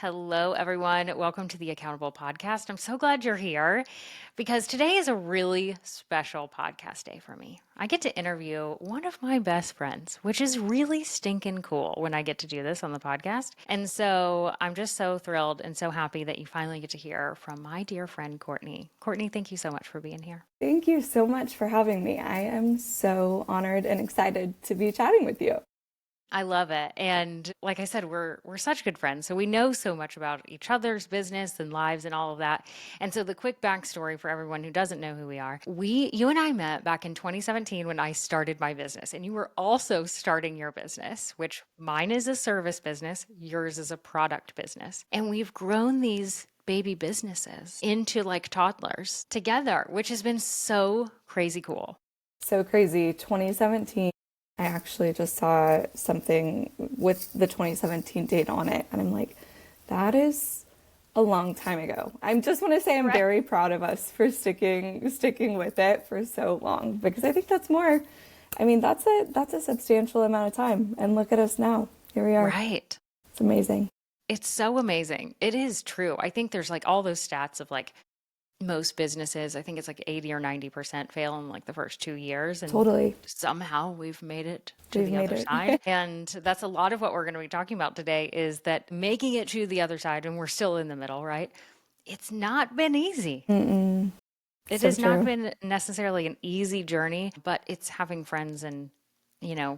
Hello, everyone. Welcome to the Accountable Podcast. I'm so glad you're here because today is a really special podcast day for me. I get to interview one of my best friends, which is really stinking cool when I get to do this on the podcast. And so I'm just so thrilled and so happy that you finally get to hear from my dear friend, Courtney. Courtney, thank you so much for being here. Thank you so much for having me. I am so honored and excited to be chatting with you. I love it. And like I said, we're such good friends. So we know so much about each other's business and lives and all of that. And so the quick backstory for everyone who doesn't know who we are. You and I met back in 2017 when I started my business. And you were also starting your business, which mine is a service business, yours is a product business. And we've grown these baby businesses into like toddlers together, which has been so crazy cool. So crazy. 2017. I actually just saw something with the 2017 date on it, and I'm like, that is a long time ago. I just want to say I'm very proud of us for sticking with it for so long, because I think that's more, I mean, that's a substantial amount of time. And look at us now. Here we are. Right. It's amazing. It's so amazing. It is true. I think there's like all those stats of like most businesses, I think it's like 80 or 90% fail in like the first 2 years. And Totally. somehow we've made it to We've the made other it. side. And that's a lot of what we're going to be talking about today is that making it to the other side, and we're still in the middle, right? It's not been easy. It So has not true. been necessarily an easy journey, but it's having friends and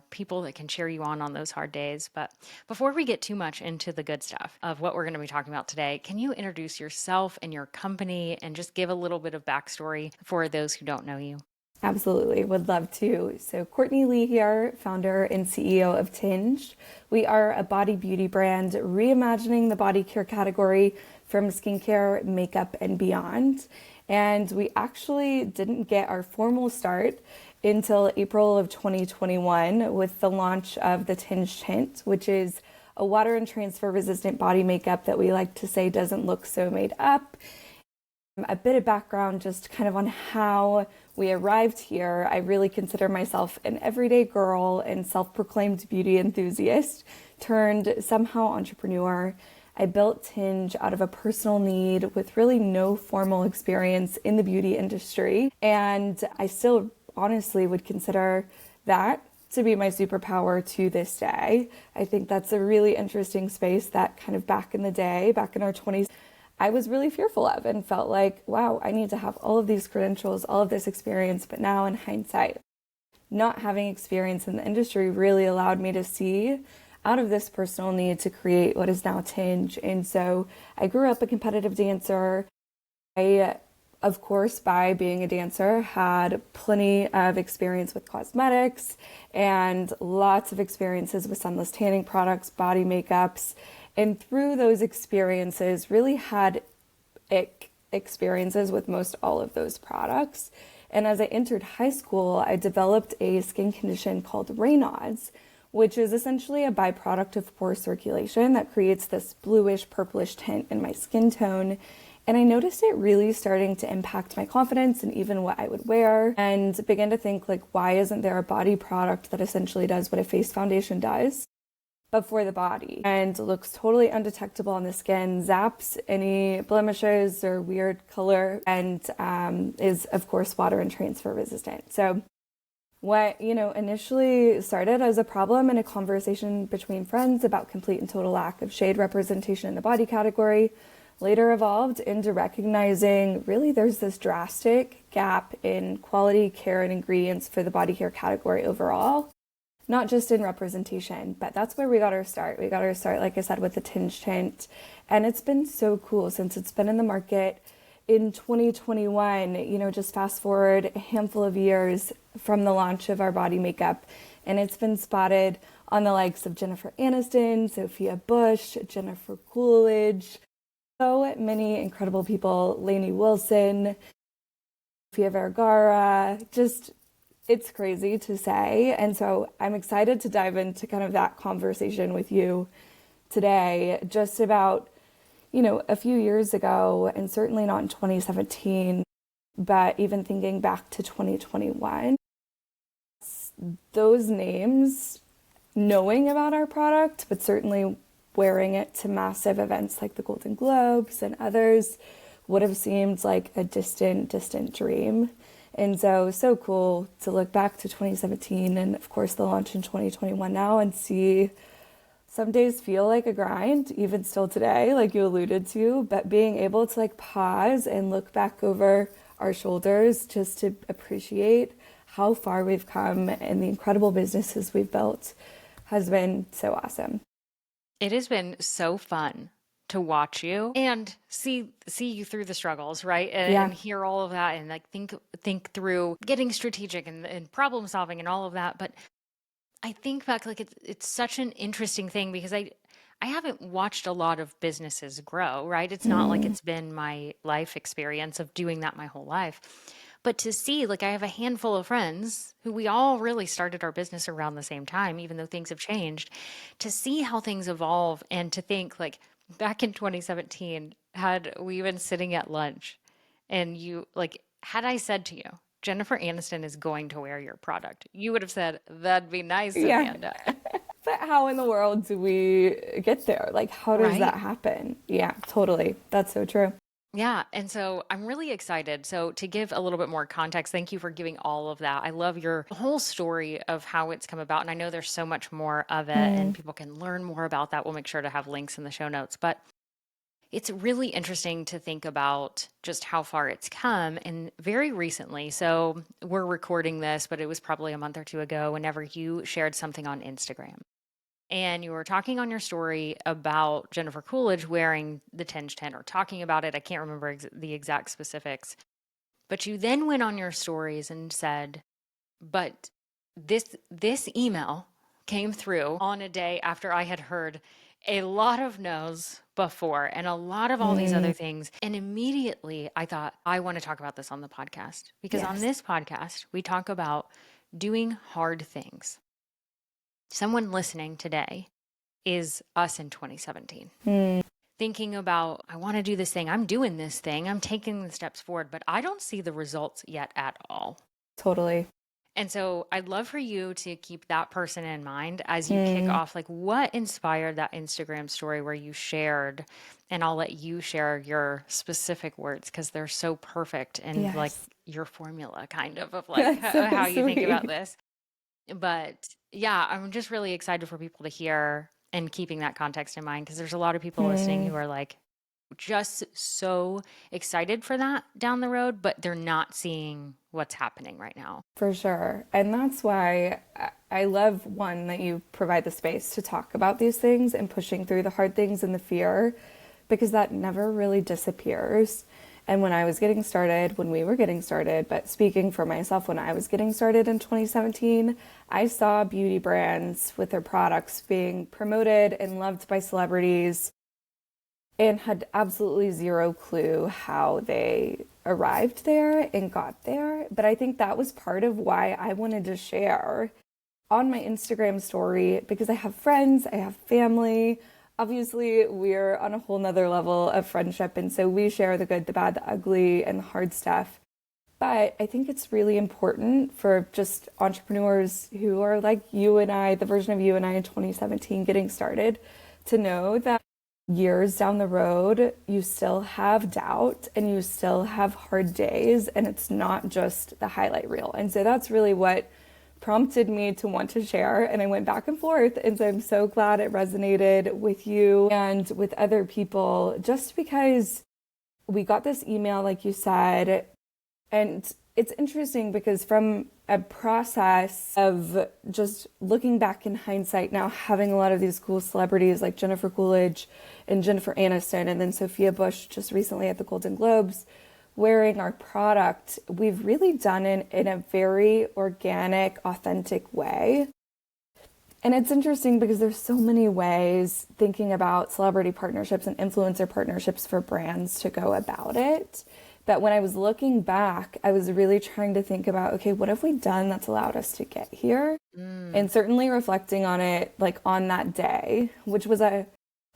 people that can cheer you on those hard days. But before we get too much into the good stuff of what we're going to be talking about today, can you introduce yourself and your company and just give a little bit of backstory for those who don't know you? Absolutely, would love to. So Courtney Lee here, founder and CEO of Tinge. We are a body beauty brand reimagining the body care category from skincare, makeup, and beyond. And we actually didn't get our formal start until April of 2021 with the launch of the Tinge Tint, which is a water and transfer resistant body makeup that we like to say doesn't look so made up. A bit of background just kind of on how we arrived here. I really consider myself an everyday girl and self-proclaimed beauty enthusiast turned somehow entrepreneur. I built Tinge out of a personal need with really no formal experience in the beauty industry. And I still honestly would consider that to be my superpower to this day. I think that's a really interesting space that kind of back in the day, back in our 20s, I was really fearful of and felt like, wow, I need to have all of these credentials, all of this experience. But now in hindsight, not having experience in the industry really allowed me to see out of this personal need to create what is now Tinge. And so I grew up a competitive dancer. I, of course, by being a dancer, had plenty of experience with cosmetics and lots of experiences with sunless tanning products, body makeups. And through those experiences, really had experiences with most all of those products. And as I entered high school, I developed a skin condition called Raynaud's, which is essentially a byproduct of poor circulation that creates this bluish, purplish tint in my skin tone. And I noticed it really starting to impact my confidence and even what I would wear, and began to think, like, why isn't there a body product that essentially does what a face foundation does, but for the body, and looks totally undetectable on the skin, zaps any blemishes or weird color, and is, of course, water and transfer resistant. So what, initially started as a problem in a conversation between friends about complete and total lack of shade representation in the body category later evolved into recognizing really there's this drastic gap in quality care and ingredients for the body care category overall. Not just in representation, but that's where we got our start. We got our start, like I said, with the Tinge Tint. And it's been so cool since it's been in the market in 2021, just fast forward a handful of years from the launch of our body makeup. And it's been spotted on the likes of Jennifer Aniston, Sophia Bush, Jennifer Coolidge, so many incredible people, Lainey Wilson, Sofia Vergara, just it's crazy to say. And so I'm excited to dive into kind of that conversation with you today, just about, a few years ago, and certainly not in 2017, but even thinking back to 2021, those names, knowing about our product, but certainly wearing it to massive events like the Golden Globes and others would have seemed like a distant, distant dream. And so cool to look back to 2017 and of course the launch in 2021 now and see some days feel like a grind, even still today, like you alluded to, but being able to like pause and look back over our shoulders just to appreciate how far we've come and the incredible businesses we've built has been so awesome. It has been so fun to watch you and see you through the struggles, right? Yeah. And hear all of that and like think through getting strategic and problem solving and all of that. But I think back like it's such an interesting thing because I haven't watched a lot of businesses grow, right? It's not like it's been my life experience of doing that my whole life. But to see, like, I have a handful of friends who we all really started our business around the same time, even though things have changed, to see how things evolve and to think, like, back in 2017, had we been sitting at lunch and you, like, had I said to you, Jennifer Aniston is going to wear your product, you would have said, that'd be nice, Yeah. Amanda. But how in the world do we get there? Like, how does Right? that happen? Yeah, totally. That's so true. Yeah. And so I'm really excited. So, to give a little bit more context, thank you for giving all of that. I love your whole story of how it's come about. And I know there's so much more of it, and people can learn more about that. We'll make sure to have links in the show notes. But it's really interesting to think about just how far it's come. And very recently, so we're recording this, but it was probably a month or two ago, whenever you shared something on Instagram. And you were talking on your story about Jennifer Coolidge wearing the Tinge tent or talking about it. I can't remember the exact specifics. But you then went on your stories and said, but this email came through on a day after I had heard a lot of no's before and a lot of all these other things. And immediately I thought, I want to talk about this on the podcast because on Yes. this podcast, we talk about doing hard things. Someone listening today is us in 2017. Thinking about, I want to do this thing, I'm doing this thing, I'm taking the steps forward, but I don't see the results yet at all. Totally. And so I'd love for you to keep that person in mind as you kick off, like what inspired that Instagram story where you shared, and I'll let you share your specific words because they're so perfect and like Yes. your formula kind of like That's so how you think about sweet. this. But yeah, I'm just really excited for people to hear and keeping that context in mind because there's a lot of people listening who are like just so excited for that down the road, but they're not seeing what's happening right now. For sure. And that's why I love, one, that you provide the space to talk about these things and pushing through the hard things and the fear, because that never really disappears. And when I was getting started, when we were getting started, but speaking for myself, when I was getting started in 2017, I saw beauty brands with their products being promoted and loved by celebrities and had absolutely zero clue how they arrived there and got there. But I think that was part of why I wanted to share on my Instagram story, because I have friends, I have family. Obviously, we're on a whole nother level of friendship. And so we share the good, the bad, the ugly, and the hard stuff. But I think it's really important for just entrepreneurs who are like you and I, the version of you and I in 2017 getting started, to know that years down the road, you still have doubt and you still have hard days, and it's not just the highlight reel. And so that's really what prompted me to want to share. And I went back and forth. And so I'm so glad it resonated with you and with other people, just because we got this email, like you said. And it's interesting because from a process of just looking back in hindsight now, having a lot of these cool celebrities like Jennifer Coolidge and Jennifer Aniston, and then Sophia Bush just recently at the Golden Globes, wearing our product, we've really done it in a very organic, authentic way. And it's interesting because there's so many ways thinking about celebrity partnerships and influencer partnerships for brands to go about it. But when I was looking back, I was really trying to think about, okay, what have we done that's allowed us to get here? And certainly reflecting on it, like on that day, which was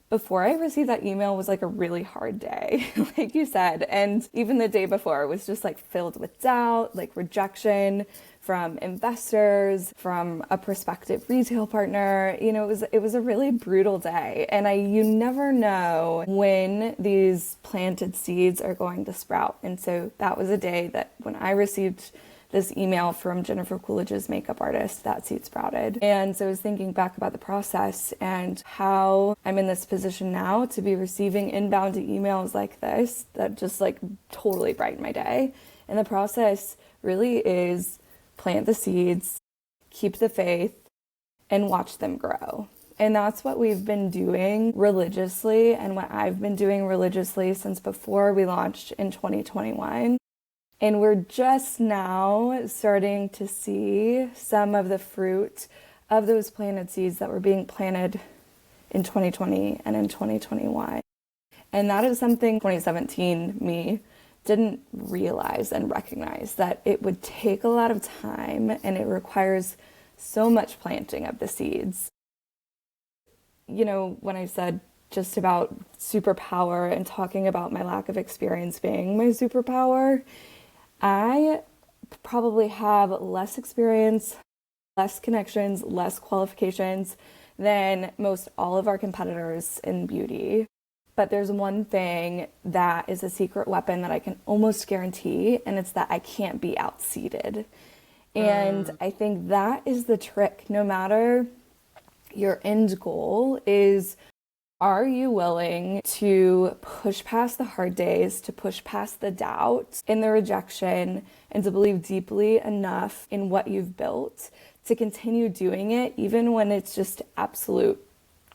before I received that email was like a really hard day, like you said. And even the day before was just like filled with doubt, like rejection, from investors, from a prospective retail partner. You know, it was a really brutal day. And you never know when these planted seeds are going to sprout. And so that was a day that when I received this email from Jennifer Coolidge's makeup artist, that seed sprouted. And so I was thinking back about the process and how I'm in this position now to be receiving inbound emails like this that just like totally brighten my day. And the process really is plant the seeds, keep the faith, and watch them grow. And that's what we've been doing religiously and what I've been doing religiously since before we launched in 2021. And we're just now starting to see some of the fruit of those planted seeds that were being planted in 2020 and in 2021. And that is something 2017 me didn't realize and recognize, that it would take a lot of time and it requires so much planting of the seeds. You know, when I said just about superpower and talking about my lack of experience being my superpower, I probably have less experience, less connections, less qualifications than most all of our competitors in beauty. But there's one thing that is a secret weapon that I can almost guarantee, and it's that I can't be outseated. And I think that is the trick. No matter your end goal is, are you willing to push past the hard days, to push past the doubt and the rejection, and to believe deeply enough in what you've built to continue doing it even when it's just absolute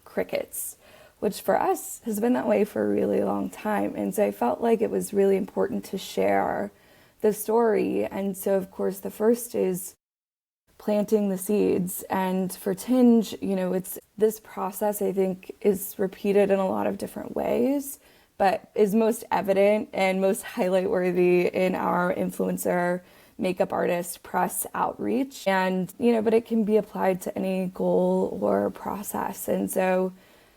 crickets, which for us has been that way for a really long time. And so I felt like it was really important to share the story. And so, of course, the first is planting the seeds. And for Tinge, you know, it's this process, I think, is repeated in a lot of different ways, but is most evident and most highlight worthy in our influencer makeup artist press outreach. And, you know, but it can be applied to any goal or process. And so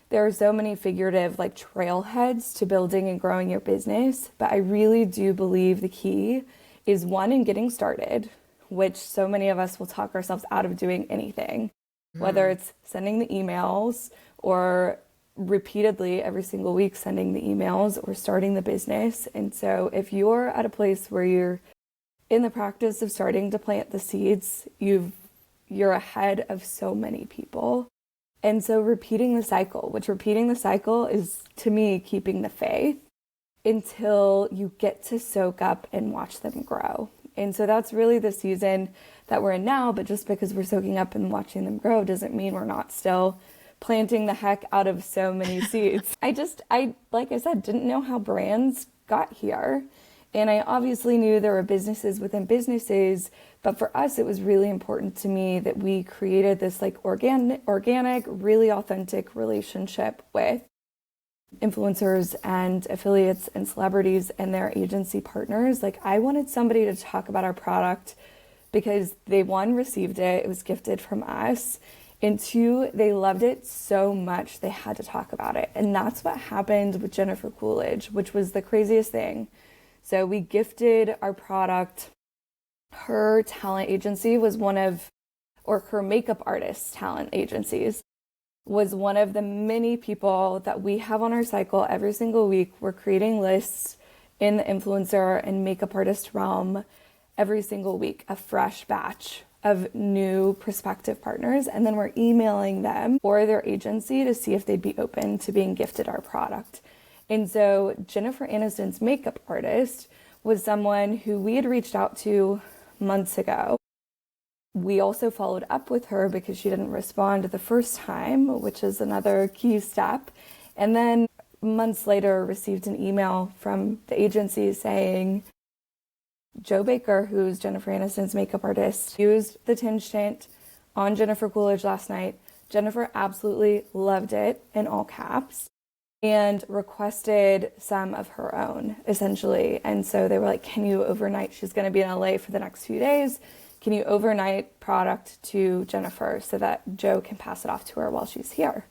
there are so many figurative like trailheads to building and growing your business, but I really do believe the key is one, in getting started, which so many of us will talk ourselves out of doing anything, whether it's sending the emails or repeatedly every single week sending the emails or starting the business. And so if you're at a place where you're in the practice of starting to plant the seeds, you're ahead of so many people. And so repeating the cycle is, to me, keeping the faith until you get to soak up and watch them grow. And so that's really the season that we're in now. But just because we're soaking up and watching them grow doesn't mean we're not still planting the heck out of so many seeds. I, like I said, didn't know how brands got here. And I obviously knew there were businesses within businesses, but for us, it was really important to me that we created this like organic, really authentic relationship with influencers and affiliates and celebrities and their agency partners. Like, I wanted somebody to talk about our product because they, one, received it was gifted from us, and two, they loved it so much they had to talk about it. And that's what happened with Jennifer Coolidge, which was the craziest thing. So we gifted our product. Her talent agency was her makeup artist talent agencies was one of the many people that we have on our cycle every single week. We're creating lists in the influencer and makeup artist realm every single week, a fresh batch of new prospective partners. And then we're emailing them or their agency to see if they'd be open to being gifted our product. And so Jennifer Aniston's makeup artist was someone who we had reached out to months ago. We also followed up with her because she didn't respond the first time, which is another key step. And then months later received an email from the agency saying, Joe Baker, who's Jennifer Aniston's makeup artist, used the tinge tint on Jennifer Coolidge last night. Jennifer absolutely loved it, in all caps, and requested some of her own, essentially. And so they were like, can you overnight? She's going to be in LA for the next few days. Can you overnight product to Jennifer so that Joe can pass it off to her while she's here?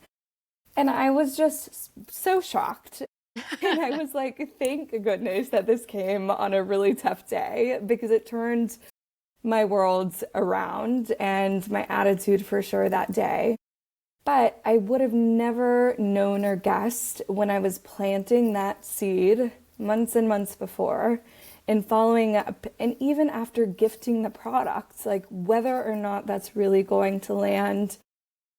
And I was just so shocked. And I was like, thank goodness that this came on a really tough day, because it turned my world around and my attitude for sure that day. But I would have never known or guessed when I was planting that seed months and months before and following up, and even after gifting the product, like whether or not that's really going to land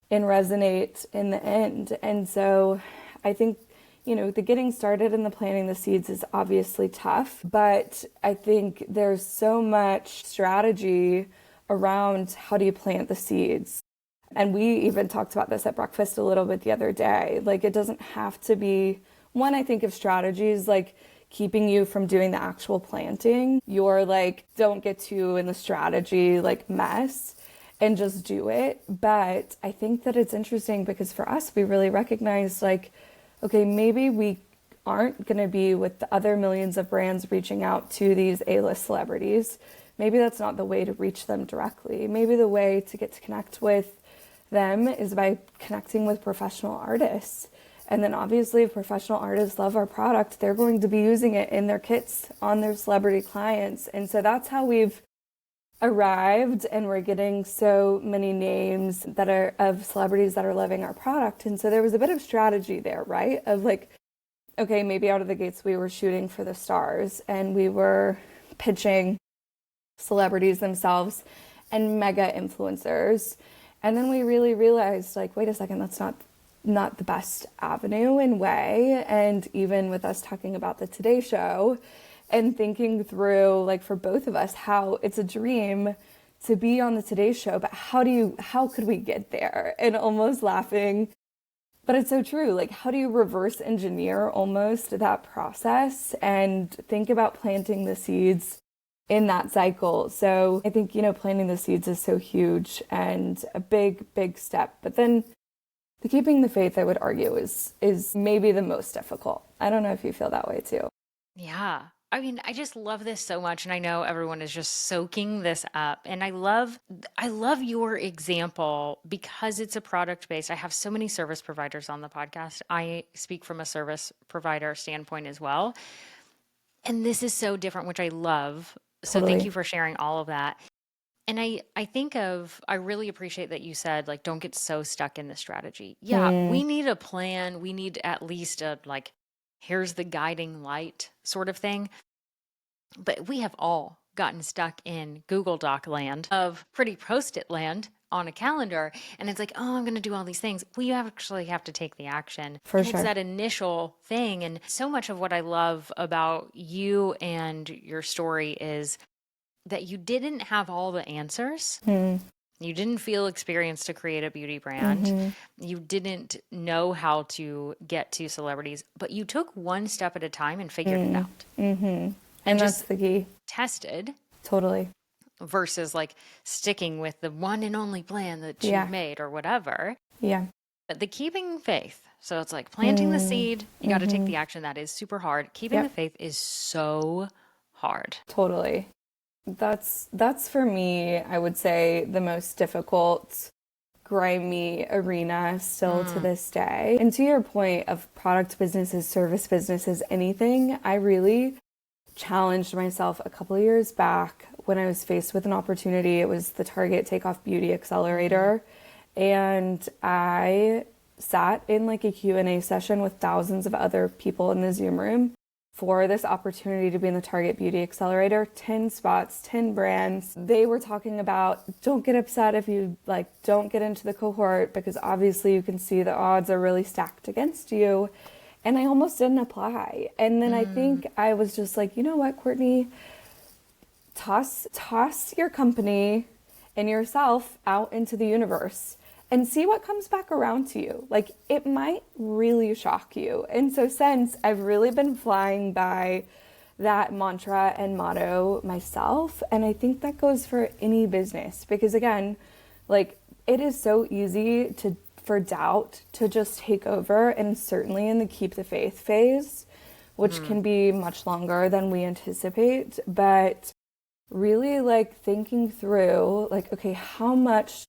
and resonate in the end. And so I think, the getting started and the planting the seeds is obviously tough, but I think there's so much strategy around how do you plant the seeds. And we even talked about this at breakfast a little bit the other day. Like, it doesn't have to be one, I think of strategies like keeping you from doing the actual planting. You're like, don't get too in the strategy like mess and just do it. But I think that it's interesting because for us, we really recognize like, okay, maybe we aren't going to be with the other millions of brands reaching out to these A-list celebrities. Maybe that's not the way to reach them directly. Maybe the way to get to connect with them is by connecting with professional artists. And then obviously if professional artists love our product, they're going to be using it in their kits on their celebrity clients. And so that's how we've arrived, and we're getting so many names that are of celebrities that are loving our product. And so there was a bit of strategy there, right? Of like, okay, maybe out of the gates we were shooting for the stars and we were pitching celebrities themselves and mega influencers. And then we really realized like, wait a second, that's not the best avenue and way. And even with us talking about the Today Show and thinking through, like for both of us, how it's a dream to be on the Today Show, but how could we get there? And almost laughing, but it's so true. Like, how do you reverse engineer almost that process and think about planting the seeds in that cycle? So I think, planting the seeds is so huge and a big, big step. But then the keeping the faith, I would argue, is maybe the most difficult. I don't know if you feel that way too. Yeah. I mean, I just love this so much, and I know everyone is just soaking this up. And I love your example because it's a product based. I have so many service providers on the podcast. I speak from a service provider standpoint as well. And this is so different, which I love. So thank Totally. you for sharing all of that. And I really appreciate that you said, like, don't get so stuck in the strategy. Yeah, we need a plan. We need at least a, like, here's the guiding light sort of thing. But we have all gotten stuck in Google Doc land of pretty Post-it land on a calendar. And it's like, oh, I'm going to do all these things. Well, you actually have to take the action. For And it's sure. that initial thing. And so much of what I love about you and your story is that you didn't have all the answers. You didn't feel experienced to create a beauty brand. You didn't know how to get to celebrities, but you took one step at a time and figured it out. And And that's just the key. tested Totally. versus like sticking with the one and only plan that Yeah. you've made or whatever. Yeah. But the keeping faith. So it's like planting the seed, you got to take the action. That is super hard. Keeping Yep. the faith is so hard. Totally. That's for me, I would say, the most difficult, grimy arena still to this day. And to your point of product businesses, service businesses, anything, I really challenged myself a couple of years back when I was faced with an opportunity. It was the Target Takeoff Beauty Accelerator. And I sat in like a Q&A session with thousands of other people in the Zoom room for this opportunity to be in the Target Beauty Accelerator. 10 spots, 10 brands. They were talking about, don't get upset if you don't get into the cohort, because obviously you can see the odds are really stacked against you. And I almost didn't apply. And then I think I was just like, you know what, Courtney, toss your company and yourself out into the universe and see what comes back around to you. Like, it might really shock you. And so since, I've really been flying by that mantra and motto myself. And I think that goes for any business, because again, like, it is so easy for doubt to just take over, and certainly in the keep the faith phase, which can be much longer than we anticipate. But really like thinking through, like, okay, how much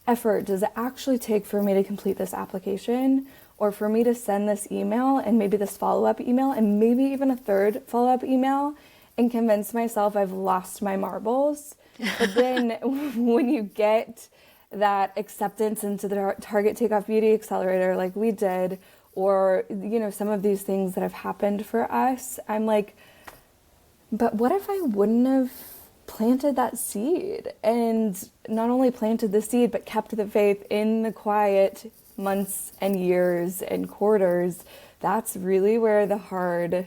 effort does it actually take for me to complete this application, or for me to send this email and maybe this follow-up email and maybe even a third follow-up email, and convince myself I've lost my marbles. But then when you get that acceptance into the Target Takeoff Beauty Accelerator like we did, or, you know, some of these things that have happened for us, I'm like, but what if I wouldn't have planted that seed? And not only planted the seed, but kept the faith in the quiet months and years and quarters. That's really where the hard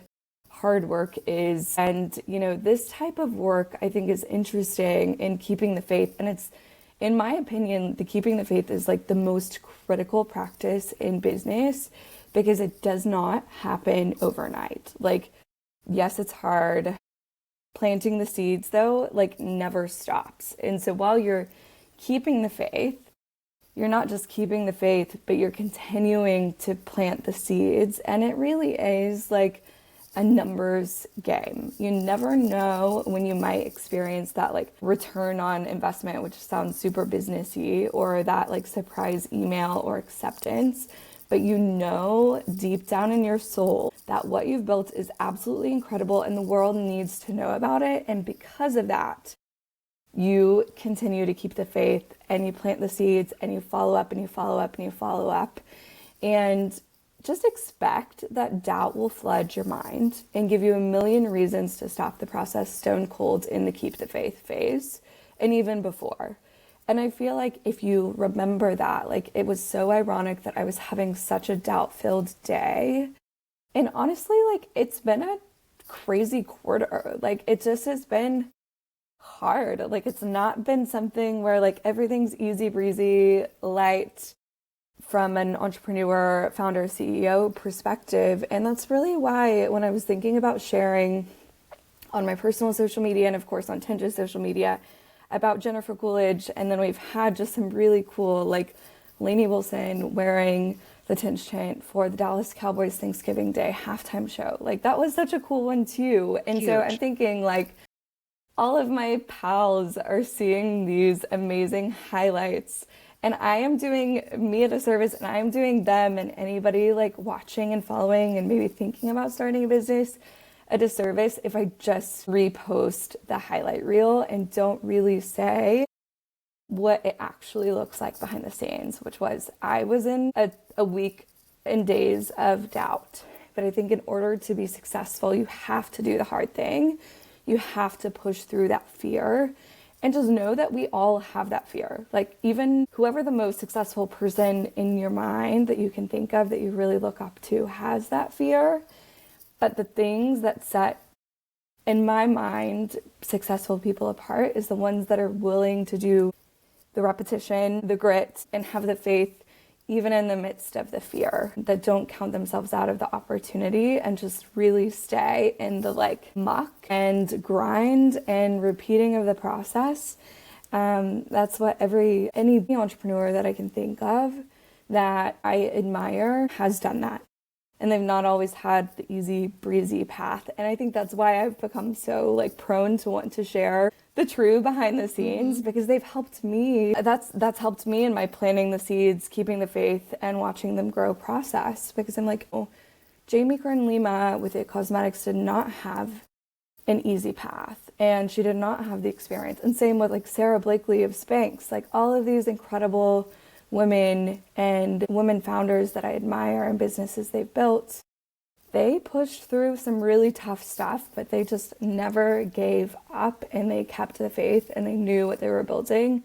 work is. And, you know, this type of work I think is interesting in keeping the faith. And it's, in my opinion, the keeping the faith is like the most critical practice in business, because it does not happen overnight. Like, yes, it's hard. Planting the seeds, though, like, never stops. And so while you're keeping the faith, you're not just keeping the faith, but you're continuing to plant the seeds. And it really is like a numbers game. You never know when you might experience that like return on investment, which sounds super businessy, or that like surprise email or acceptance. But you know deep down in your soul that what you've built is absolutely incredible and the world needs to know about it. And because of that, you continue to keep the faith and you plant the seeds and you follow up and you follow up and you follow up. And just expect that doubt will flood your mind and give you a million reasons to stop the process stone cold in the keep the faith phase and even before. And I feel like if you remember that, like, it was so ironic that I was having such a doubt-filled day. And honestly, like, it's been a crazy quarter. Like, it just has been hard. Like, it's not been something where like everything's easy breezy, light from an entrepreneur, founder, CEO perspective. And that's really why when I was thinking about sharing on my personal social media and of course on Tinge's social media about Jennifer Coolidge, and then we've had just some really cool, like Lainey Wilson wearing the Tinge chant for the Dallas Cowboys Thanksgiving Day halftime show. Like, that was such a cool one too. And so I'm thinking, like, all of my pals are seeing these amazing highlights, and I am doing me a disservice, and I am doing them and anybody like watching and following and maybe thinking about starting a business a disservice if I just repost the highlight reel and don't really say what it actually looks like behind the scenes, which was I was in a week and days of doubt. But I think in order to be successful, you have to do the hard thing. You have to push through that fear, and just know that we all have that fear. Like, even whoever the most successful person in your mind that you can think of that you really look up to has that fear. But the things that set, in my mind, successful people apart is the ones that are willing to do the repetition, the grit, and have the faith even in the midst of the fear, that don't count themselves out of the opportunity and just really stay in the like muck and grind and repeating of the process. That's what any entrepreneur that I can think of that I admire has done that. And they've not always had the easy breezy path. And I think that's why I've become so like prone to want to share the true behind the scenes, because they've helped me. That's helped me in my planting the seeds, keeping the faith, and watching them grow process. Because I'm like, oh, Jamie Kern Lima with It Cosmetics did not have an easy path, and she did not have the experience. And same with like Sarah Blakely of Spanx, like all of these incredible women and women founders that I admire and businesses they've built. They pushed through some really tough stuff, but they just never gave up, and they kept the faith, and they knew what they were building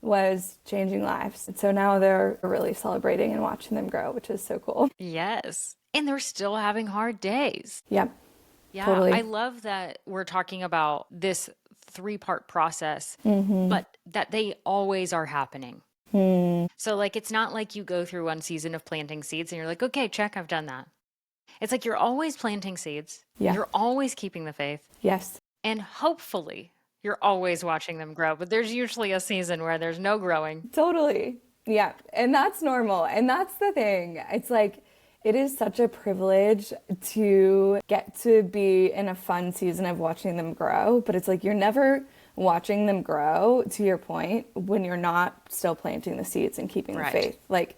was changing lives. And so now they're really celebrating and watching them grow, which is so cool. Yes. And they're still having hard days. Yep. Yeah. Totally. I love that we're talking about this 3-part process, but that they always are happening. So like, it's not like you go through one season of planting seeds and you're like, okay, check, I've done that. It's like you're always planting seeds. Yeah. You're always keeping the faith. Yes. And hopefully you're always watching them grow. But there's usually a season where there's no growing. Totally. Yeah. And that's normal. And that's the thing. It's like, it is such a privilege to get to be in a fun season of watching them grow. But it's like, you're never watching them grow, to your point, when you're not still planting the seeds and keeping the faith. Like,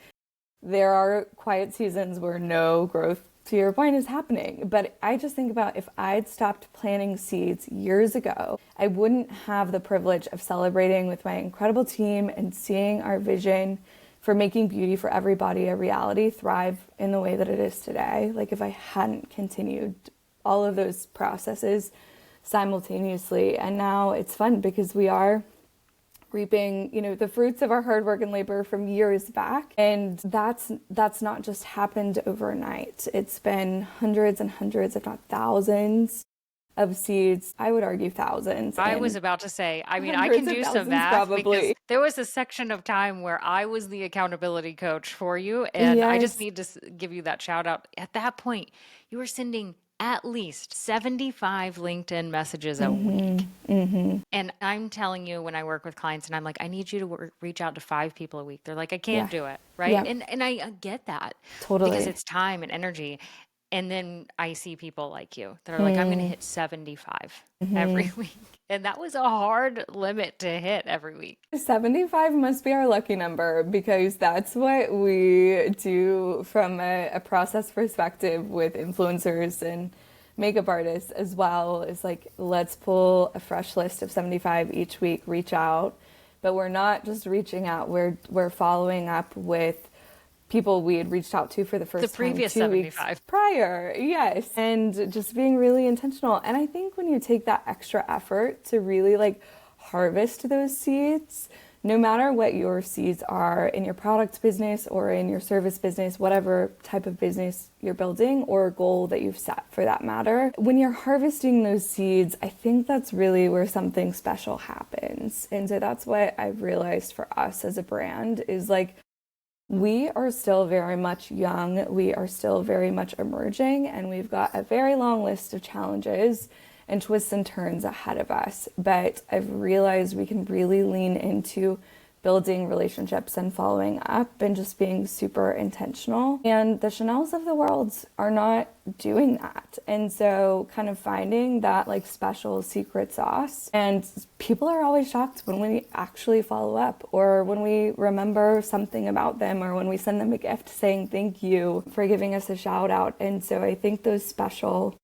there are quiet seasons where no growth to your point, is happening. But I just think about if I'd stopped planting seeds years ago, I wouldn't have the privilege of celebrating with my incredible team and seeing our vision for making beauty for everybody a reality thrive in the way that it is today. Like if I hadn't continued all of those processes simultaneously. And now it's fun because we are reaping, the fruits of our hard work and labor from years back. And that's not just happened overnight. It's been hundreds and hundreds, if not thousands of seeds. I would argue thousands. I was about to say, I mean, I Hundreds can of do some thousands math because probably. there was a section of time where I was the accountability coach for you. And I just Yes. need to give you that shout out. At that point, you were sending at least 75 LinkedIn messages a week. And I'm telling you, when I work with clients and I'm like, I need you to reach out to 5 people a week. They're like, I can't Yeah. do it. Right. Yeah. And I get that because Totally. it's time and energy. And then I see people like you that are like, I'm going to hit 75 every week. And that was a hard limit to hit every week. 75 must be our lucky number because that's what we do from a process perspective with influencers and makeup artists as well. Is like, let's pull a fresh list of 75 each week, reach out. But we're not just reaching out, we're following up with people we had reached out to for the first The previous time 2 weeks 75. prior. Yes. And just being really intentional. And I think when you take that extra effort to really like harvest those seeds, no matter what your seeds are in your product business or in your service business, whatever type of business you're building or goal that you've set for that matter, when you're harvesting those seeds, I think that's really where something special happens. And so that's what I've realized for us as a brand is like, we are still very much young, we are still very much emerging, and we've got a very long list of challenges and twists and turns ahead of us. But I've realized we can really lean into building relationships and following up and just being super intentional. And the Chanels of the world are not doing that. And so kind of finding that like special secret sauce. And people are always shocked when we actually follow up or when we remember something about them or when we send them a gift saying thank you for giving us a shout out. And so I think those special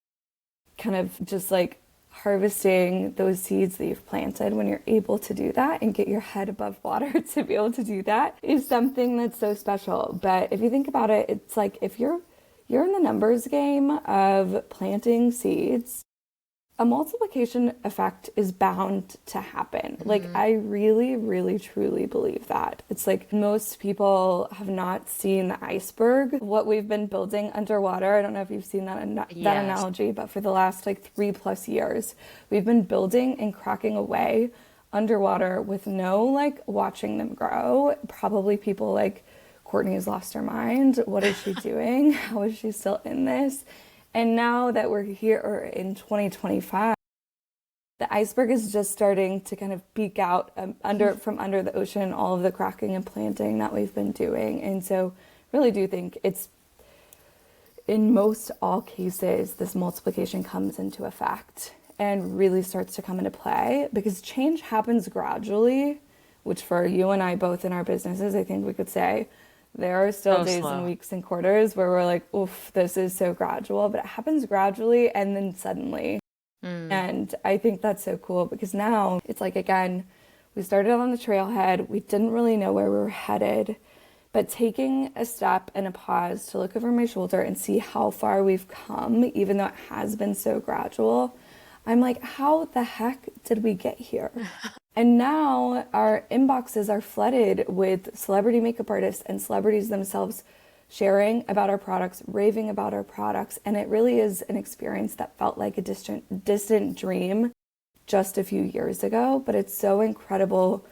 kind of just like harvesting those seeds that you've planted when you're able to do that and get your head above water to be able to do that is something that's so special. But if you think about it, it's like if you're in the numbers game of planting seeds, a multiplication effect is bound to happen. Like I really, really, truly believe that. It's like most people have not seen the iceberg, what we've been building underwater. I don't know if you've seen that Yes. analogy, but for the last like 3+ years, we've been building and cracking away underwater with no like watching them grow. Probably people like, Courtney has lost her mind. What is she doing? How is she still in this? And now that we're here or in 2025, the iceberg is just starting to kind of peek out from under the ocean, all of the cracking and planting that we've been doing. And so really do think it's, in most all cases, this multiplication comes into effect and really starts to come into play because change happens gradually, which for you and I both in our businesses, I think we could say, there are still days slow. and weeks and quarters where we're like, oof, this is so gradual, but it happens gradually and then suddenly. And I think that's so cool because now it's like, again, we started on the trailhead. We didn't really know where we were headed, but taking a step and a pause to look over my shoulder and see how far we've come, even though it has been so gradual, I'm like, how the heck did we get here? And now our inboxes are flooded with celebrity makeup artists and celebrities themselves sharing about our products, raving about our products. And it really is an experience that felt like a distant dream just a few years ago. But it's so incredible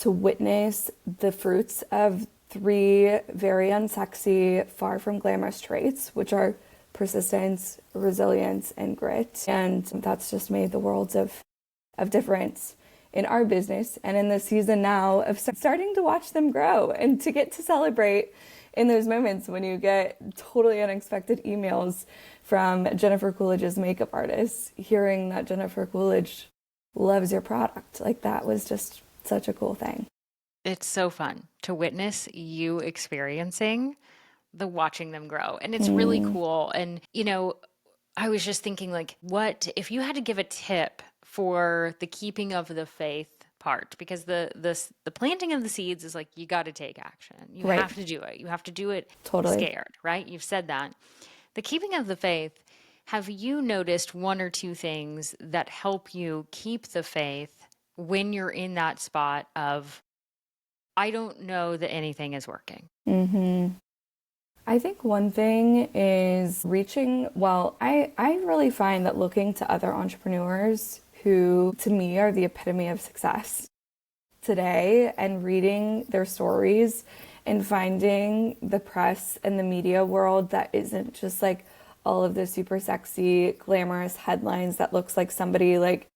to witness the fruits of 3 very unsexy, far from glamorous traits, which are persistence, resilience, and grit. And that's just made the worlds of difference in our business and in the season now of starting to watch them grow and to get to celebrate in those moments when you get totally unexpected emails from Jennifer Coolidge's makeup artist, hearing that Jennifer Coolidge loves your product. Like that was just such a cool thing. It's so fun to witness you experiencing the watching them grow. And it's really cool. And, I was just thinking, like, what if you had to give a tip for the keeping of the faith part? Because the planting of the seeds is like, you got to take action. You Right. have to do it. You have to do it Totally. scared, right? You've said that. The keeping of the faith, have you noticed one or two things that help you keep the faith when you're in that spot of, I don't know that anything is working? I think one thing is I really find that looking to other entrepreneurs who, to me, are the epitome of success today and reading their stories and finding the press and the media world that isn't just like all of the super sexy, glamorous headlines that looks like somebody like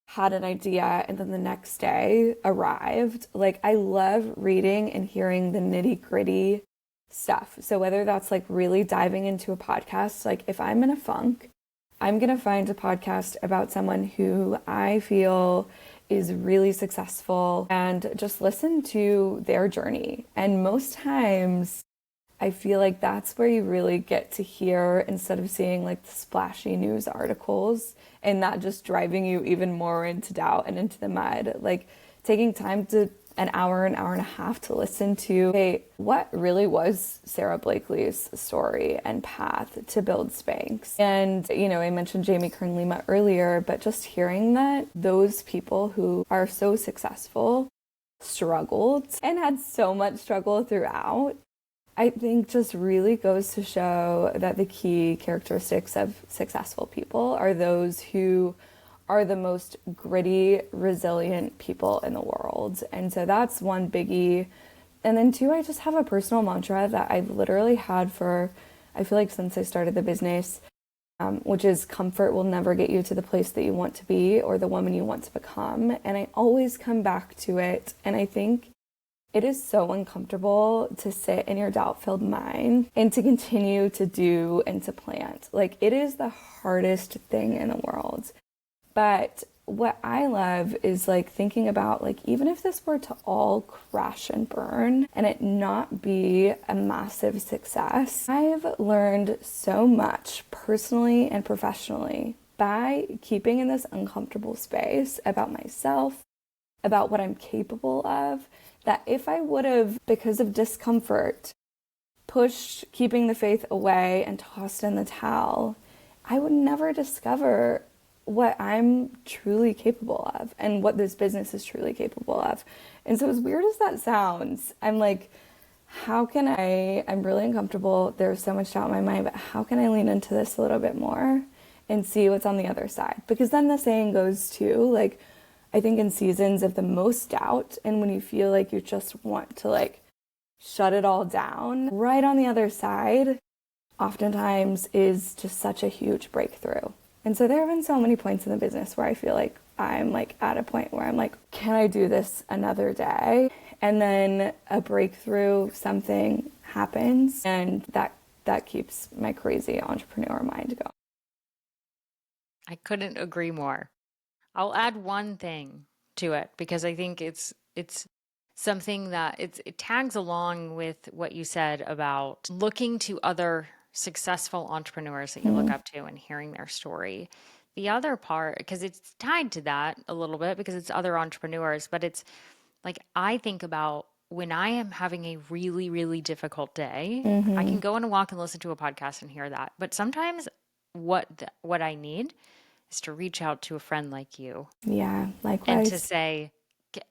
had an idea and then the next day arrived. Like, I love reading and hearing the nitty gritty stuff. So whether that's like really diving into a podcast, like if I'm in a funk, I'm going to find a podcast about someone who I feel is really successful and just listen to their journey. And most times I feel like that's where you really get to hear, instead of seeing like the splashy news articles and that just driving you even more into doubt and into the mud, like taking time to an hour and a half to listen to, hey, what really was Sarah Blakely's story and path to build Spanx? And, I mentioned Jamie Kern-Lima earlier, but just hearing that those people who are so successful struggled and had so much struggle throughout, I think just really goes to show that the key characteristics of successful people are those who are the most gritty, resilient people in the world. And so that's one biggie. And then two, I just have a personal mantra that I've literally had for, I feel like since I started the business, which is comfort will never get you to the place that you want to be or the woman you want to become. And I always come back to it. And I think it is so uncomfortable to sit in your doubt-filled mind and to continue to do and to plant. Like, it is the hardest thing in the world. But what I love is like thinking about, like, even if this were to all crash and burn and it not be a massive success, I've learned so much personally and professionally by keeping in this uncomfortable space about myself, about what I'm capable of, that if I would have, because of discomfort, pushed keeping the faith away and tossed in the towel, I would never discover what I'm truly capable of and what this business is truly capable of. And so as weird as that sounds, I'm like, I'm really uncomfortable. There's so much doubt in my mind, but how can I lean into this a little bit more and see what's on the other side? Because then the saying goes too, like, I think in seasons of the most doubt and when you feel like you just want to like shut it all down, right on the other side oftentimes is just such a huge breakthrough. And so there have been so many points in the business where I feel like I'm like at a point where I'm like, can I do this another day? And then a breakthrough, something happens, and that keeps my crazy entrepreneur mind going. I couldn't agree more. I'll add one thing to it because I think it's something that it tags along with what you said about looking to other successful entrepreneurs that you look up to and hearing their story. The other part, because it's tied to that a little bit because it's other entrepreneurs, but it's like I think about when I am having a really, really difficult day, I can go on a walk and listen to a podcast and hear that. But sometimes what I need is to reach out to a friend like you Yeah, and to likewise. say,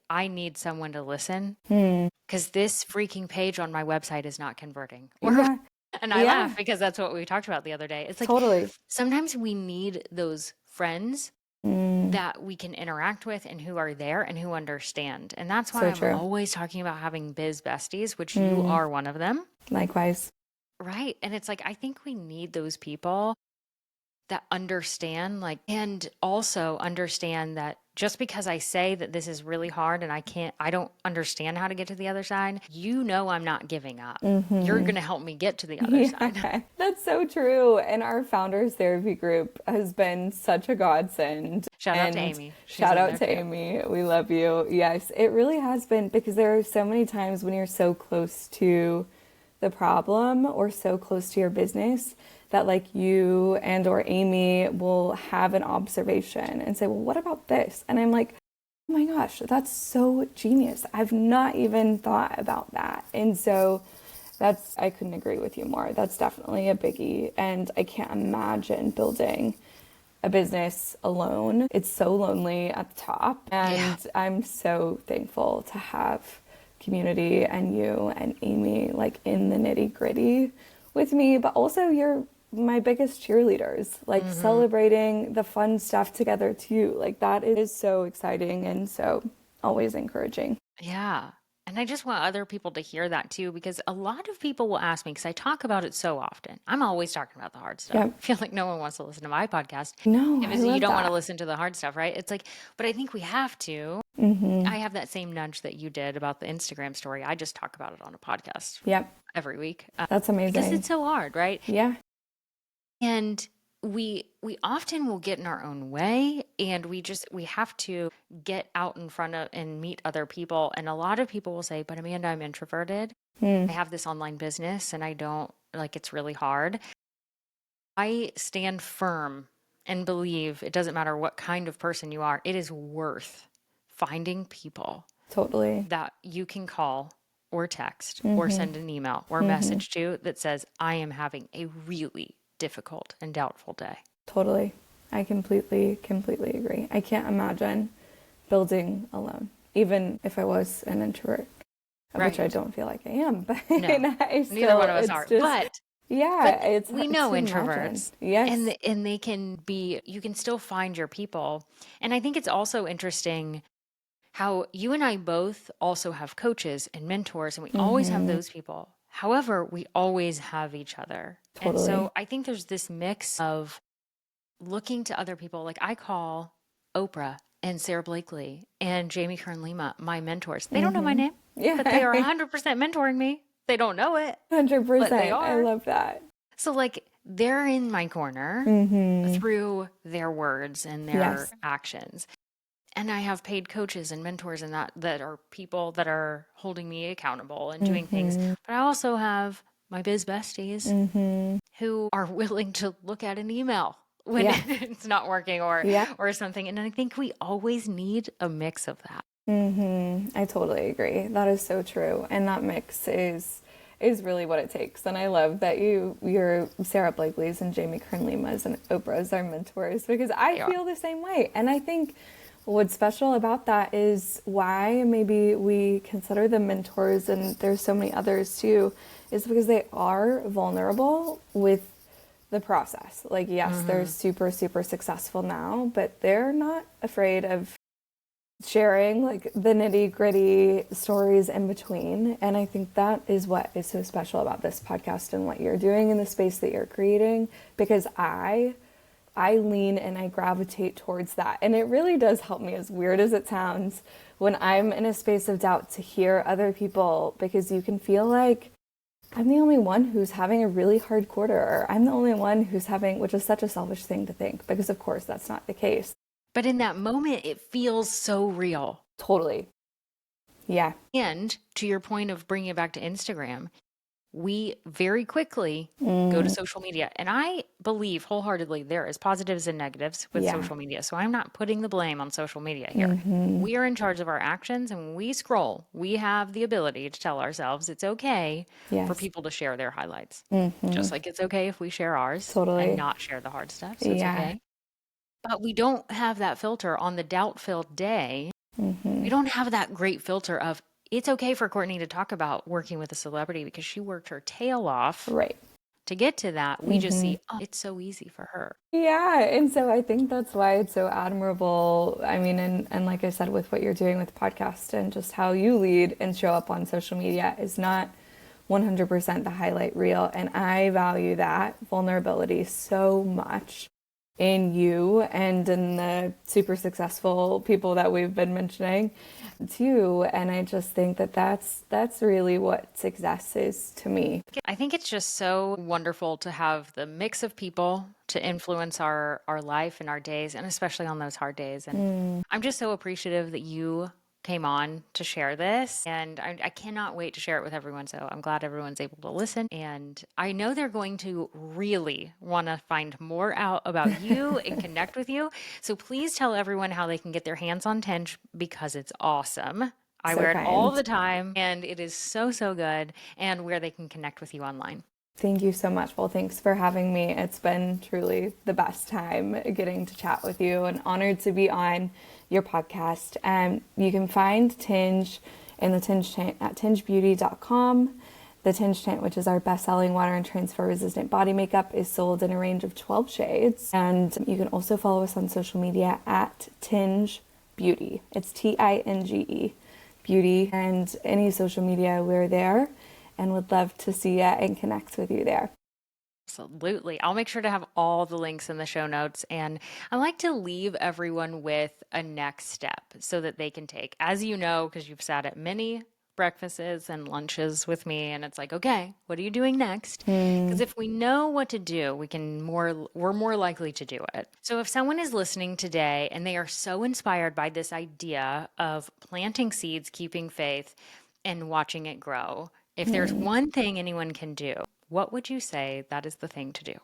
I need someone to listen because this freaking page on my website is not converting. Or, Yeah, and I yeah, laugh because that's what we talked about the other day. It's like totally. sometimes we need those friends that we can interact with and who are there and who understand. And that's why So I'm true. always talking about having biz besties, which you are one of them. Likewise. Right. And it's like, I think we need those people that understand, like, and also understand that just because I say that this is really hard and I don't understand how to get to the other side, I'm not giving up. You're going to help me get to the other side. Yeah, that's so true. And our founders therapy group has been such a godsend. Shout out to And Amy. She's shout in out there to too. Amy. We love you. Yes, it really has been, because there are so many times when you're so close to the problem or so close to your business that like you and or Amy will have an observation and say, well, what about this? And I'm like, oh my gosh, that's so genius. I've not even thought about that. And so I couldn't agree with you more. That's definitely a biggie. And I can't imagine building a business alone. It's so lonely at the top. And I'm so thankful to have community and you and Amy like in the nitty gritty with me, but also you're my biggest cheerleaders, like celebrating the fun stuff together too. Like that is so exciting and so always encouraging. Yeah. And I just want other people to hear that too, because a lot of people will ask me, because I talk about it so often. I'm always talking about the hard stuff. Yep. I feel like no one wants to listen to my podcast. No, I Because you love don't want to that. listen to the hard stuff, right? It's like, but I think we have to. Mm-hmm. I have that same nudge that you did about the Instagram story. I just talk about it on a podcast Yep. every week That's because amazing. it's so hard, right? Yeah. And we often will get in our own way, and we have to get out in front of and meet other people. And a lot of people will say, but Amanda, I'm introverted. I have this online business and I don't like it's really hard. I stand firm and believe it doesn't matter what kind of person you are, it is worth finding people Totally. that you can call or text or send an email or message to that says, I am having a really difficult and doubtful day. Totally. I completely agree. I can't imagine building alone, even if I was an introvert, which I don't feel like I am. But No, neither one of us are. But we know introverts. Yes. And they can be, you can still find your people. And I think it's also interesting how you and I both also have coaches and mentors, and we always have those people. However, we always have each other. And Totally. so I think there's this mix of looking to other people. Like I call Oprah and Sarah Blakely and Jamie Kern Lima my mentors. They don't know my name, but they are 100% mentoring me. They don't know it, 100%. but they I are. love that. So like they're in my corner through their words and their actions. And I have paid coaches and mentors and that are people that are holding me accountable and doing things. But I also have my biz besties who are willing to look at an email when it's not working or something. And I think we always need a mix of that. I totally agree. That is so true. And that mix is really what it takes. And I love that you're Sarah Blakely's and Jamie Kern Lima's and Oprah's are mentors, because I feel the same way. And I think what's special about that is why maybe we consider them mentors, and there's so many others too, is because they are vulnerable with the process. Like, yes, they're super, super successful now, but they're not afraid of sharing like the nitty gritty stories in between. And I think that is what is so special about this podcast and what you're doing in the space that you're creating, because I lean and I gravitate towards that. And it really does help me, as weird as it sounds, when I'm in a space of doubt, to hear other people, because you can feel like I'm the only one who's having a really hard quarter, or I'm the only one who's having, which is such a selfish thing to think, because of course that's not the case. But in that moment, it feels so real. Totally. Yeah. And to your point of bringing it back to Instagram, we very quickly go to social media. And I believe wholeheartedly there is positives and negatives with social media. So I'm not putting the blame on social media here. We are in charge of our actions, and when we scroll, we have the ability to tell ourselves it's okay for people to share their highlights. Just like it's okay if we share ours and not share the hard stuff. So it's okay. But we don't have that filter on the doubt-filled day. We don't have that great filter of, it's okay for Courtney to talk about working with a celebrity because she worked her tail off to get to that. We just see, oh, it's so easy for her. Yeah. And so I think that's why it's so admirable. I mean, and like I said, with what you're doing with the podcast and just how you lead and show up on social media is not 100% the highlight reel. And I value that vulnerability so much in you and in the super successful people that we've been mentioning too. And I just think that that's really what success is to me. I think it's just so wonderful to have the mix of people to influence our life and our days, and especially on those hard days. And I'm just so appreciative that you came on to share this, and I cannot wait to share it with everyone. So I'm glad everyone's able to listen. And I know they're going to really want to find more out about you and connect with you. So please tell everyone how they can get their hands on Tinge because it's awesome. I So wear it all kind. the time and it is so, so good, and where they can connect with you online. Thank you so much. Well, thanks for having me. It's been truly the best time getting to chat with you and honored to be on your podcast. You can find Tinge in the Tinge Tent at tingebeauty.com. The Tinge Tent, which is our best-selling water and transfer-resistant body makeup, is sold in a range of 12 shades. And you can also follow us on social media at Tinge Beauty. It's Tinge Beauty. And any social media, we're there and would love to see you and connect with you there. Absolutely. I'll make sure to have all the links in the show notes. And I like to leave everyone with a next step so that they can take, as you know, because you've sat at many breakfasts and lunches with me, and it's like, okay, what are you doing next? Because if we know what to do, we're more likely to do it. So if someone is listening today and they are so inspired by this idea of planting seeds, keeping faith, and watching it grow, if there's one thing anyone can do, what would you say that is the thing to do?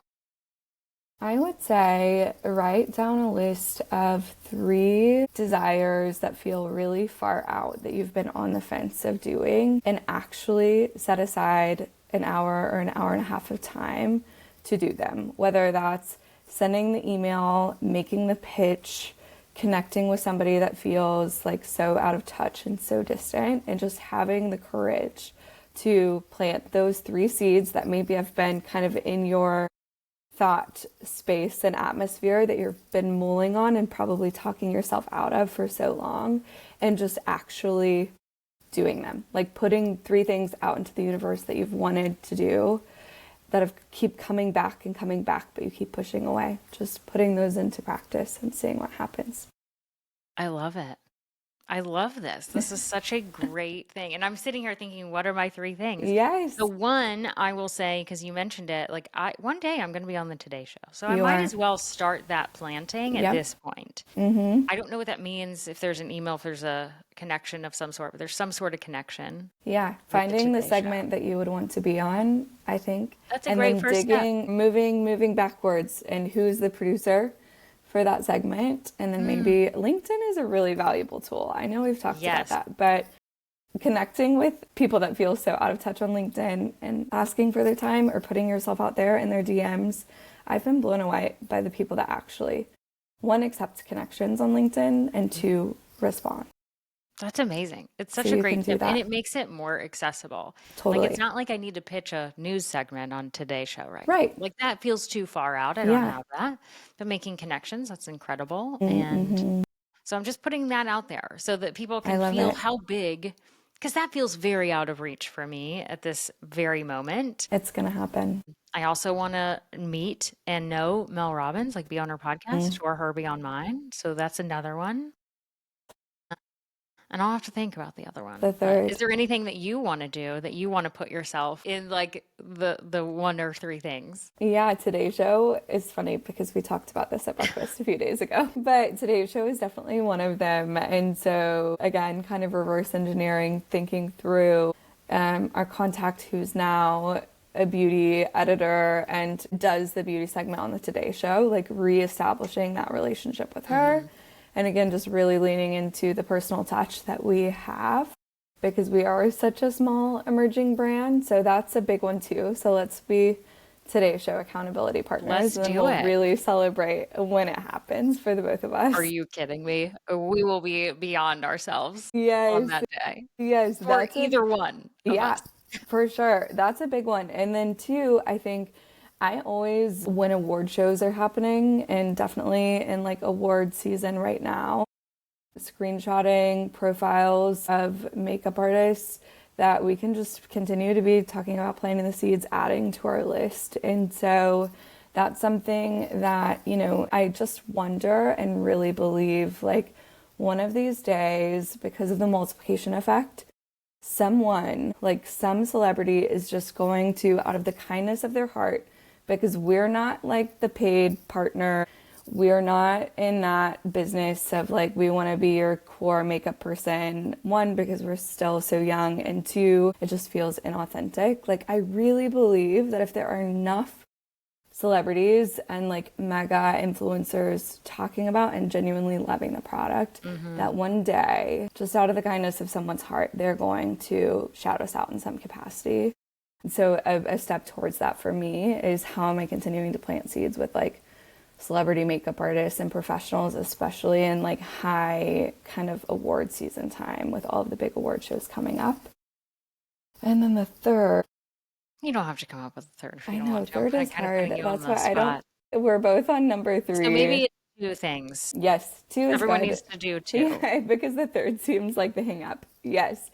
I would say write down a list of 3 desires that feel really far out that you've been on the fence of doing, and actually set aside an hour or an hour and a half of time to do them. Whether that's sending the email, making the pitch, connecting with somebody that feels like so out of touch and so distant, and just having the courage to plant those 3 seeds that maybe have been kind of in your thought space and atmosphere that you've been mulling on and probably talking yourself out of for so long, and just actually doing them. Like putting 3 things out into the universe that you've wanted to do that have keep coming back and coming back, but you keep pushing away. Just putting those into practice and seeing what happens. I love it. I love this. This is such a great thing. And I'm sitting here thinking, what are my 3 things? Yes, The one I will say, because you mentioned it, like one day I'm going to be on the Today Show. So I you might are. as well start that planting at Yep. this point. Mm-hmm. I don't know what that means, if there's an email, if there's a connection of some sort, but there's some sort of connection Yeah, with the finding the Today Show. segment that you would want to be on, I think. That's a And great then first step. digging, moving backwards, and who's the producer for that segment. And then maybe LinkedIn is a really valuable tool. I know we've talked about Yes. that, but connecting with people that feel so out of touch on LinkedIn and asking for their time or putting yourself out there in their DMs, I've been blown away by the people that actually, 1, accept connections on LinkedIn, and 2, respond. That's amazing. It's such So a you can great do tip, and that. it makes it more accessible. Like, Totally. it's not like I need to pitch a news segment on Today Show right now. Right. Like, that feels too far out. I don't Yeah. have that. But making connections, that's incredible. And Mm-hmm. so I'm just putting that out there so that people I can love feel it. how big, because that feels very out of reach for me at this very moment. It's going to happen. I also want to meet and know Mel Robbins, like be on her podcast or her be on mine. So that's another one. And I'll have to think about the other one. The But is 3rd. there anything that you want to do, that you want to put yourself in, like the 1 or 3 things? Yeah, Today's Show is funny because we talked about this at breakfast a few days ago. But Today's Show is definitely one of them. And so, again, kind of reverse engineering, thinking through our contact who's now a beauty editor and does the beauty segment on the Today Show, like reestablishing that relationship with her. And again, just really leaning into the personal touch that we have because we are such a small emerging brand. So that's a big one too. So let's be Today's Show accountability partners. Let's And do we'll it. really celebrate when it happens for the both of us. Are you kidding me? We will be beyond ourselves on Yes, that day yes, for that's a either one of yeah, us. for sure. That's a big one. And then 2, I think I always, when award shows are happening, and definitely in like award season right now, screenshotting profiles of makeup artists that we can just continue to be talking about planting the seeds, adding to our list. And so that's something that, I just wonder and really believe like one of these days, because of the multiplication effect, someone, like some celebrity, is just going to, out of the kindness of their heart, because we're not like the paid partner, We are not in that business of like, we want to be your core makeup person. One, because we're still so young, and two, it just feels inauthentic. Like, I really believe that if there are enough celebrities and like mega influencers talking about and genuinely loving the product, that one day, just out of the kindness of someone's heart, they're going to shout us out in some capacity. And so a step towards that for me is, how am I continuing to plant seeds with like celebrity makeup artists and professionals, especially in like high kind of award season time with all of the big award shows coming up. And then the third, You don't have to come up with a third if I you don't know want to. I'm third is kind of hard. putting you on That's the why I don't, spot. we're both on number So three. maybe it's two things. Yes, two is Everyone good. needs to do two. Yeah, because the third seems like the hang up. Yes.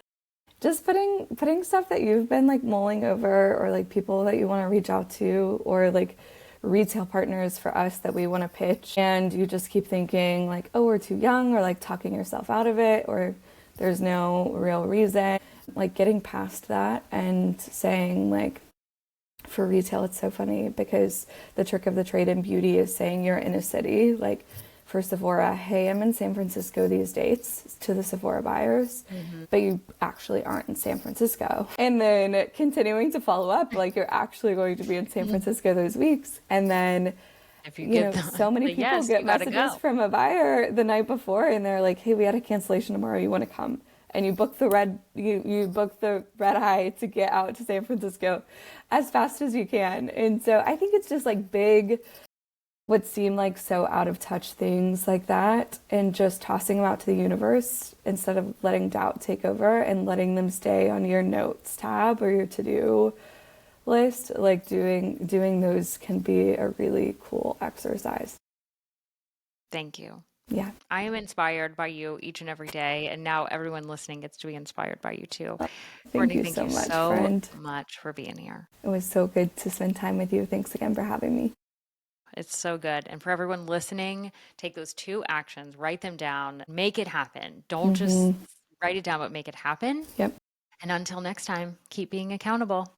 Just putting stuff that you've been like mulling over, or like people that you want to reach out to, or like retail partners for us that we want to pitch, and you just keep thinking like, oh, we're too young, or like talking yourself out of it, or there's no real reason. Like getting past that and saying like, for retail, it's so funny because the trick of the trade in beauty is saying you're in a city. Like for Sephora, hey, I'm in San Francisco these dates, to the Sephora buyers, but you actually aren't in San Francisco. And then continuing to follow up, like you're actually going to be in San Francisco those weeks. And then, If you you know, get the, so many the people yes, get you gotta messages go. from a buyer the night before, and they're like, hey, we had a cancellation tomorrow, you want to come? And you book the red eye to get out to San Francisco as fast as you can. And so I think it's just like big, what seem like so out of touch things like that, and just tossing them out to the universe instead of letting doubt take over and letting them stay on your notes tab or your to-do list. Like doing those can be a really cool exercise. Thank you. Yeah. I am inspired by you each and every day, and now everyone listening gets to be inspired by you too. Thank Courtney, you thank so you much, so friend. much for being here. It was so good to spend time with you. Thanks again for having me. It's so good. And for everyone listening, take those two actions, write them down, make it happen. Don't just write it down, but make it happen. Yep. And until next time, keep being accountable.